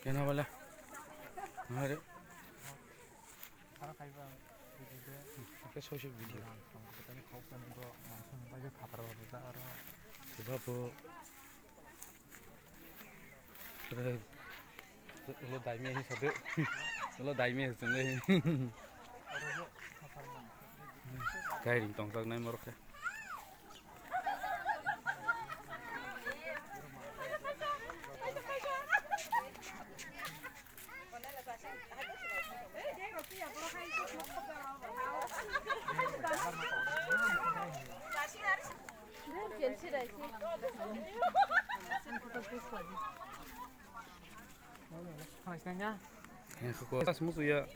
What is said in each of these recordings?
केना वाला अरे 아까 소식 비디오 그거 그래 이거 다이미 해서도 이거 다이미 해서네 가이링 동작 나이 모르게 Hasilnya 그냥 그거 다 스무스야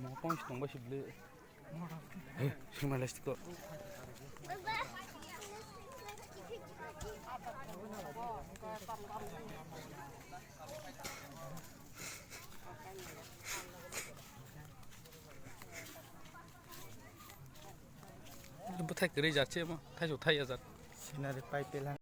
mau pons tong ba sibli shima lastik butai kere jache ma thai jo thai azar sinar pipe lang